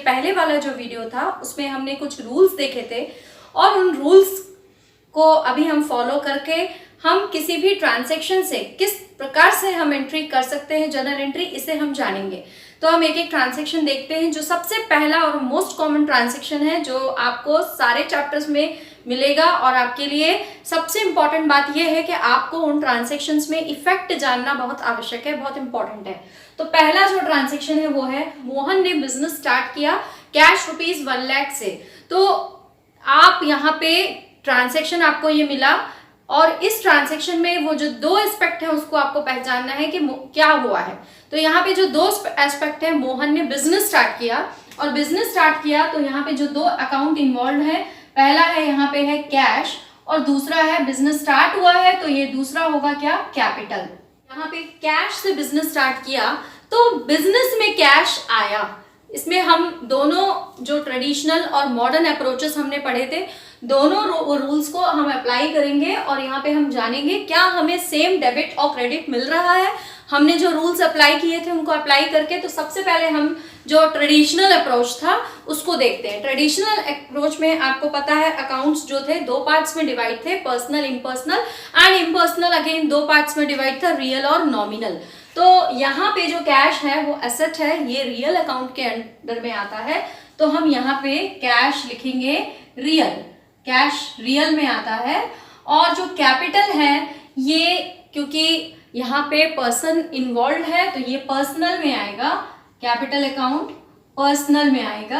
पहले वाला जो वीडियो था उसमें हमने कुछ रूल्स देखे थे और उन रूल्स को अभी हम फॉलो करके हम किसी भी ट्रांजैक्शन से किस प्रकार से हम एंट्री कर सकते हैं, जर्नल एंट्री, इसे हम जानेंगे। तो हम एक एक ट्रांजैक्शन देखते हैं। जो सबसे पहला और मोस्ट कॉमन ट्रांजैक्शन है जो आपको सारे चैप्टर्स में मिलेगा और आपके लिए सबसे इंपॉर्टेंट बात यह है कि आपको उन ट्रांजैक्शंस में इफेक्ट जानना बहुत आवश्यक है, बहुत इंपॉर्टेंट है। तो पहला जो ट्रांजैक्शन है वो है, मोहन ने बिजनेस स्टार्ट किया कैश ₹1 लाख से। तो आप यहाँ पे ट्रांजैक्शन आपको ये मिला और इस ट्रांजैक्शन में वो जो दो एस्पेक्ट है उसको आपको पहचानना है कि क्या हुआ है। तो यहाँ पे जो दो एस्पेक्ट है, मोहन ने बिजनेस स्टार्ट किया और बिजनेस स्टार्ट किया तो यहाँ पे जो दो अकाउंट इन्वॉल्व है, पहला है यहाँ पे है कैश और दूसरा है बिजनेस स्टार्ट हुआ है तो ये दूसरा होगा क्या, कैपिटल। यहाँ पे कैश से बिजनेस स्टार्ट किया तो बिजनेस में कैश आया। इसमें हम दोनों जो ट्रेडिशनल और मॉडर्न अप्रोचेस हमने पढ़े थे, दोनों रूल्स को हम अप्लाई करेंगे और यहाँ पे हम जानेंगे क्या हमें सेम डेबिट और क्रेडिट मिल रहा है। हमने जो रूल्स अप्लाई किए थे उनको अप्लाई करके, तो सबसे पहले हम जो ट्रेडिशनल अप्रोच था उसको देखते हैं। ट्रेडिशनल अप्रोच में आपको पता है अकाउंट्स जो थे दो पार्ट्स में डिवाइड थे, personal impersonal, and impersonal again दो पार्ट्स में डिवाइड था, रियल और नॉमिनल। तो यहाँ पे जो कैश है वो एसेट है, ये रियल अकाउंट के अंडर में आता है। तो हम यहाँ पे कैश लिखेंगे रियल, कैश रियल में आता है। और जो कैपिटल है ये, क्योंकि यहाँ पे पर्सन इन्वॉल्व है तो ये पर्सनल में आएगा, कैपिटल अकाउंट पर्सनल में आएगा।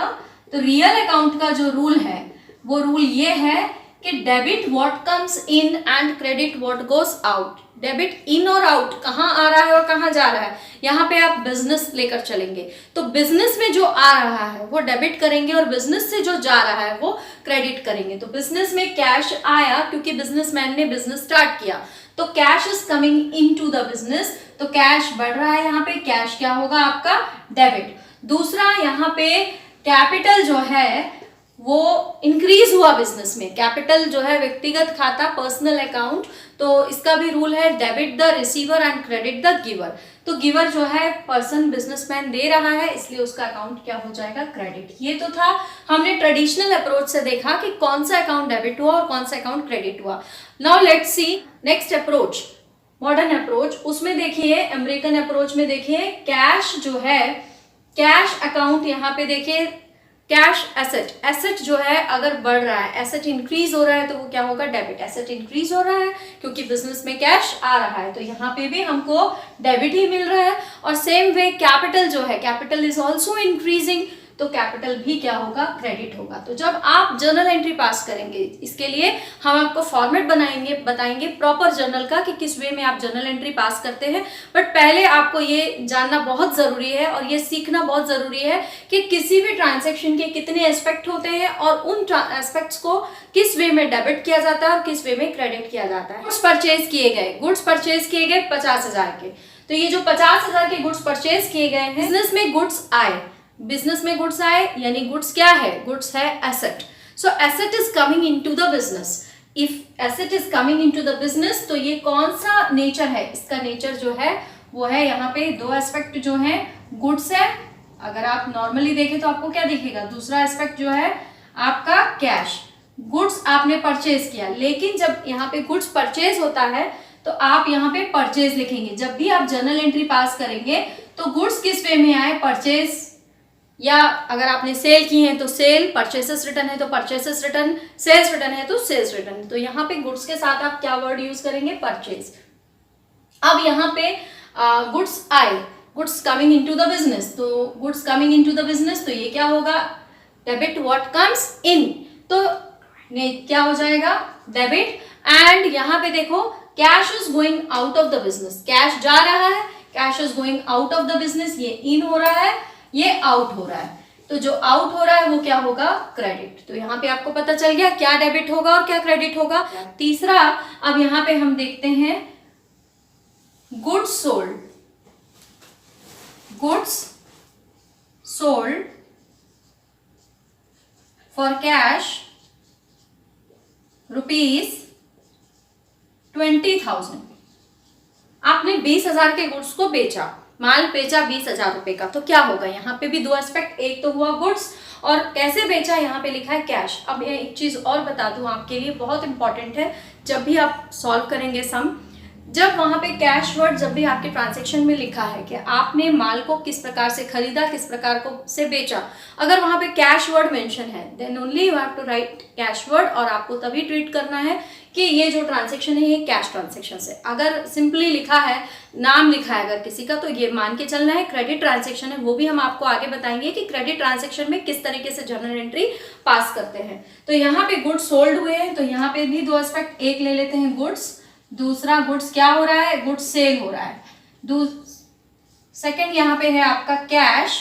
तो रियल अकाउंट का जो रूल है वो रूल ये है कि debit what comes in and credit what goes out. Debit in और आउट, कहाँ आ रहा है और कहाँ जा रहा है, यहाँ पे आप बिजनेस लेकर चलेंगे तो बिजनेस में जो आ रहा है वो डेबिट करेंगे और बिजनेस से जो जा रहा है वो क्रेडिट करेंगे। तो बिजनेस में कैश आया क्योंकि बिजनेसमैन ने बिजनेस स्टार्ट किया, तो cash is coming into the business, तो कैश बढ़ रहा है। यहाँ पे कैश क्या होगा आपका, डेबिट। दूसरा यहाँ पे कैपिटल जो है वो इंक्रीज हुआ बिजनेस में। कैपिटल जो है व्यक्तिगत खाता, पर्सनल अकाउंट, तो इसका भी रूल है debit the receiver and credit the giver. तो गिवर जो है पर्सन, बिजनेसमैन दे रहा है, इसलिए उसका अकाउंट क्या हो जाएगा, क्रेडिट। ये तो था हमने ट्रेडिशनल अप्रोच से देखा कि कौन सा अकाउंट डेबिट हुआ और कौन सा अकाउंट क्रेडिट हुआ। Now let's see next approach, modern approach. उसमें देखिए, अमेरिकन अप्रोच में देखिए कैश जो है, कैश अकाउंट यहाँ पे देखिए कैश एसेट, एसेट जो है अगर बढ़ रहा है, एसेट इंक्रीज हो रहा है तो वो क्या होगा, डेबिट। एसेट इंक्रीज हो रहा है क्योंकि बिजनेस में कैश आ रहा है तो यहाँ पे भी हमको डेबिट ही मिल रहा है। और सेम वे कैपिटल जो है, कैपिटल इज ऑल्सो इंक्रीजिंग तो कैपिटल भी क्या होगा, क्रेडिट होगा। तो जब आप जर्नल एंट्री पास करेंगे, इसके लिए हम आपको फॉर्मेट बनाएंगे, बताएंगे प्रॉपर जर्नल का कि किस वे में आप जर्नल एंट्री पास करते हैं। बट पहले आपको ये जानना बहुत जरूरी है और ये सीखना बहुत जरूरी है कि किसी भी ट्रांजैक्शन के कितने एस्पेक्ट होते हैं और उन एस्पेक्ट्स को किस वे में डेबिट किया जाता है और किस वे में क्रेडिट किया जाता है। गुड्स परचेज किए गए, गुड्स परचेज किए गए 50,000 के, तो ये जो 50,000 के गुड्स परचेज किए गए हैं, बिजनेस में गुड्स आए, बिजनेस में गुड्स आए यानी गुड्स क्या है, गुड्स है asset. So asset is coming into the business. If asset is coming into the business तो ये कौन सा नेचर है, इसका नेचर जो है वो है, यहाँ पे दो एस्पेक्ट जो है, गुड्स है। अगर आप नॉर्मली देखें तो आपको क्या दिखेगा, दूसरा एस्पेक्ट जो है आपका कैश, गुड्स आपने परचेज किया। लेकिन जब यहाँ पे गुड्स परचेज होता है तो आप यहाँ पे परचेज लिखेंगे। जब भी आप जर्नल एंट्री पास करेंगे तो गुड्स किस वे में आए, परचेज, या अगर आपने सेल की है तो सेल, परचेसेस रिटर्न है तो परचेसेस रिटर्न, सेल्स रिटर्न है तो सेल्स रिटर्न। तो यहाँ पे गुड्स के साथ आप क्या वर्ड यूज करेंगे, परचेज। अब यहाँ पे गुड्स आए, goods coming into the business, तो goods coming into the business तो ये क्या होगा, डेबिट व्हाट कम्स इन, तो क्या हो जाएगा, डेबिट। एंड यहाँ पे देखो cash is going out of the business, cash जा रहा है, cash is going out of the business, ये इन हो रहा है, ये आउट हो रहा है। तो जो आउट हो रहा है वो क्या होगा, क्रेडिट। तो यहाँ पे आपको पता चल गया क्या डेबिट होगा और क्या क्रेडिट होगा। तीसरा, अब यहाँ पे हम देखते हैं goods sold, goods sold for cash ₹20,000। आपने 20,000 के गुड्स को बेचा माल बेचा 20,000 रुपए का, तो क्या होगा, यहाँ पे भी दो एस्पेक्ट, एक तो हुआ गुड्स और कैसे बेचा, यहाँ पे लिखा है कैश। अब ये एक चीज और बता दूं आपके लिए, बहुत इंपॉर्टेंट है, जब भी आप सॉल्व करेंगे सम, जब वहां पे कैश वर्ड जब भी आपके ट्रांजैक्शन में लिखा है कि आपने माल को किस प्रकार से खरीदा, किस प्रकार को से बेचा, अगर वहां पे कैश वर्ड मेंशन है then only you have to write cash word, और आपको तभी ट्रीट करना है कि ये जो ट्रांजैक्शन है ये कैश ट्रांजैक्शन है। अगर सिंपली लिखा है, नाम लिखा है अगर किसी का, तो ये मान के चलना है क्रेडिट ट्रांजैक्शन है। वो भी हम आपको आगे बताएंगे कि क्रेडिट ट्रांजैक्शन में किस तरीके से जर्नल एंट्री पास करते हैं। तो यहाँ पे गुड्स सोल्ड हुए हैं, तो यहाँ पे भी दो एस्पेक्ट, एक ले लेते हैं गुड्स, दूसरा गुड्स क्या हो रहा है, गुड्स सेल हो रहा है। सेकंड यहाँ पे है आपका कैश,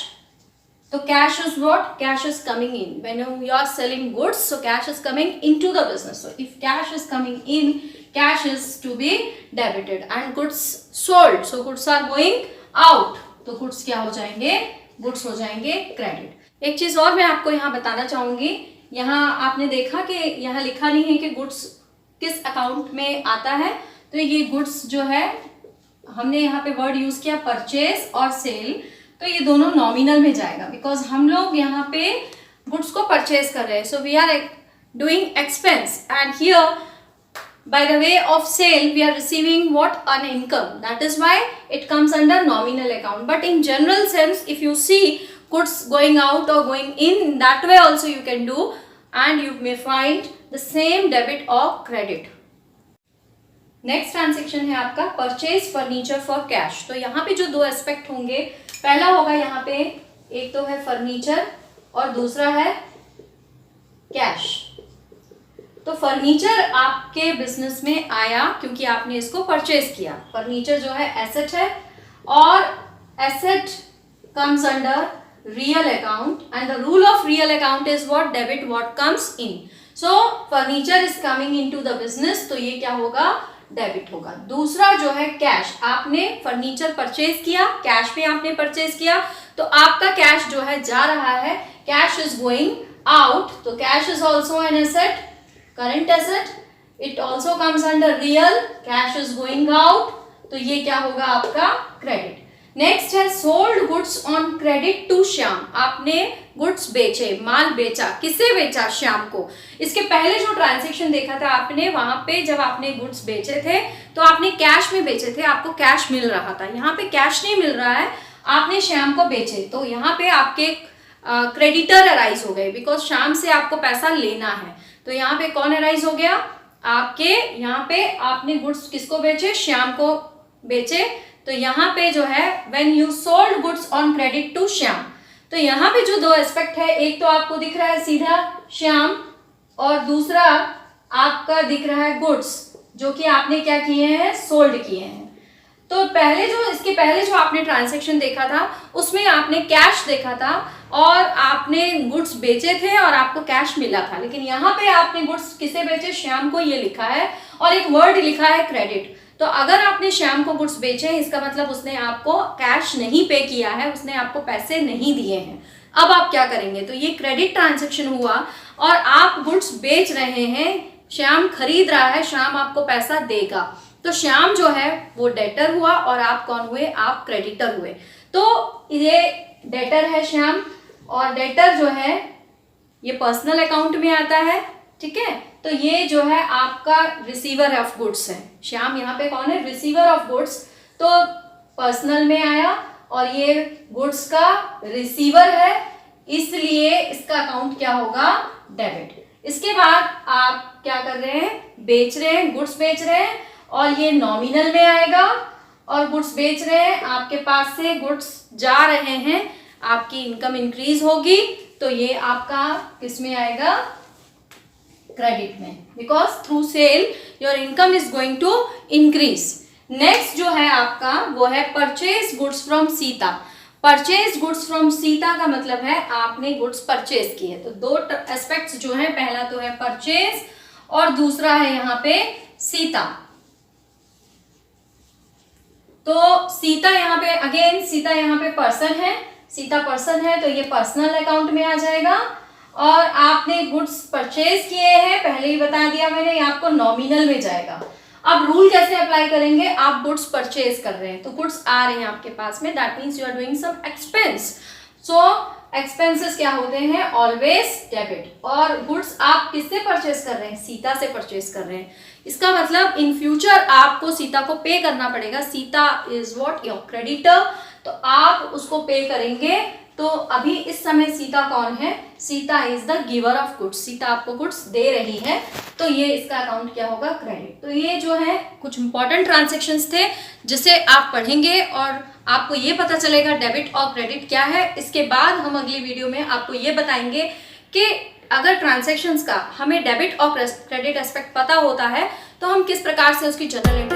तो cash is what, cash is coming in when you are selling goods, so cash is coming into the business, so if cash is coming in, cash is to be debited and goods sold, so goods are going out, तो goods क्या हो जाएंगे, goods हो जाएंगे credit. एक चीज और मैं आपको यहाँ बताना चाहूंगी, यहाँ आपने देखा कि यहाँ लिखा नहीं है कि गुड्स किस अकाउंट में आता है, तो ये गुड्स जो है हमने यहाँ पे वर्ड यूज किया परचेज और सेल, तो ये दोनों नॉमिनल में जाएगा, बिकॉज हम लोग यहाँ पे गुड्स को परचेज कर रहे हैं, so we are doing expense and here by the way of sale we are receiving what, an income, that is why it comes under nominal account, but in general sense if you see goods going out or going in, that way also you can do and you may find the same debit or credit। Next transaction है आपका purchase furniture for cash. तो यहाँ पे जो दो aspect होंगे, पहला होगा यहाँ पे, एक तो है फर्नीचर और दूसरा है कैश। तो फर्नीचर आपके बिजनेस में आया क्योंकि आपने इसको परचेज किया। फर्नीचर जो है एसेट है और asset comes under real account and the rule of real account is what, debit what comes in. So furniture is coming into the business, तो ये क्या होगा, डेबिट होगा। दूसरा जो है कैश, आपने फर्नीचर परचेज किया, कैश पे आपने परचेज किया, तो आपका कैश जो है जा रहा है, कैश इज गोइंग आउट, तो cash is also an asset, current asset, it also comes under real, cash is going out, तो ये क्या होगा आपका क्रेडिट। नेक्स्ट है sold goods on credit to Shyam, आपने गुड्स बेचे, माल बेचा, किसे बेचा, श्याम को। इसके पहले जो ट्रांजैक्शन देखा था आपने, वहां पे जब आपने गुड्स बेचे थे तो आपने कैश में बेचे थे, आपको कैश मिल रहा था। यहाँ पे कैश नहीं मिल रहा है, आपने श्याम को बेचे, तो यहाँ पे आपके क्रेडिटर अराइज हो गए, बिकॉज श्याम से आपको पैसा लेना है। तो यहाँ पे कौन अराइज हो गया, आपके यहाँ पे आपने गुड्स किसको बेचे, श्याम को बेचे, तो यहाँ पे जो है when you sold goods on credit to Shyam, तो यहाँ पे जो दो एस्पेक्ट है, एक तो आपको दिख रहा है सीधा श्याम और दूसरा आपका दिख रहा है गुड्स, जो कि आपने क्या किए हैं, सोल्ड किए हैं। तो पहले जो इसके पहले जो आपने ट्रांजैक्शन देखा था उसमें आपने कैश देखा था और आपने गुड्स बेचे थे और आपको कैश मिला था, लेकिन यहाँ पे आपने गुड्स किसे बेचे, श्याम को, ये लिखा है और एक वर्ड लिखा है क्रेडिट। तो अगर आपने श्याम को गुड्स बेचे हैं, इसका मतलब उसने आपको कैश नहीं पे किया है, उसने आपको पैसे नहीं दिए हैं। अब आप क्या करेंगे, तो ये क्रेडिट ट्रांजैक्शन हुआ और आप गुड्स बेच रहे हैं, श्याम खरीद रहा है, श्याम आपको पैसा देगा, तो श्याम जो है वो डेटर हुआ और आप कौन हुए, आप क्रेडिटर हुए। तो ये डेटर है श्याम और डेटर जो है ये पर्सनल अकाउंट में आता है, ठीक है। तो ये जो है आपका रिसीवर ऑफ गुड्स है, श्याम यहाँ पे कौन है, रिसीवर ऑफ गुड्स, तो पर्सनल में आया और ये गुड्स का रिसीवर है, इसलिए इसका अकाउंट क्या होगा, डेबिट। इसके बाद आप क्या कर रहे हैं, बेच रहे हैं, गुड्स बेच रहे हैं और ये नॉमिनल में आएगा और गुड्स बेच रहे हैं, आपके पास से गुड्स जा रहे हैं, आपकी इनकम इंक्रीज होगी, तो ये आपका किस में आएगा, क्रेडिट में, because through sale your income is going to increase. Next जो है आपका वो है purchase goods from Sita. Purchase goods from Sita का मतलब है आपने गुड्स परचेज किए। तो दो एस्पेक्ट्स जो है, पहला तो है परचेज और दूसरा है यहाँ पे सीता। तो सीता यहाँ पे अगेन, सीता यहाँ पे पर्सन है, सीता पर्सन है, तो ये पर्सनल अकाउंट में आ जाएगा। और आपने गुड्स परचेज किए हैं, पहले ही बता दिया मैंने, ये आपको नॉमिनल में जाएगा। अब रूल कैसे अप्लाई करेंगे, आप गुड्स परचेज कर रहे हैं तो गुड्स आ रहे हैं आपके पास में, that means you are doing some expense. So expenses क्या होते हैं, ऑलवेज डेबिट। और गुड्स आप किससे परचेज कर रहे हैं, सीता से परचेज कर रहे हैं। इसका मतलब इन फ्यूचर आपको सीता को पे करना पड़ेगा। Sita is what, your creditor, तो आप उसको पे करेंगे। तो अभी इस समय सीता कौन है, Sita is the giver of goods, Sita आपको गुड्स दे रही है, तो ये इसका अकाउंट क्या होगा, क्रेडिट। तो ये जो है कुछ इंपॉर्टेंट ट्रांजेक्शन्स थे जिसे आप पढ़ेंगे और आपको ये पता चलेगा डेबिट और क्रेडिट क्या है। इसके बाद हम अगली वीडियो में आपको ये बताएंगे कि अगर ट्रांजेक्शन्स का हमें डेबिट और क्रेडिट एस्पेक्ट पता होता है तो हम किस प्रकार से उसकी जनरल एंट्री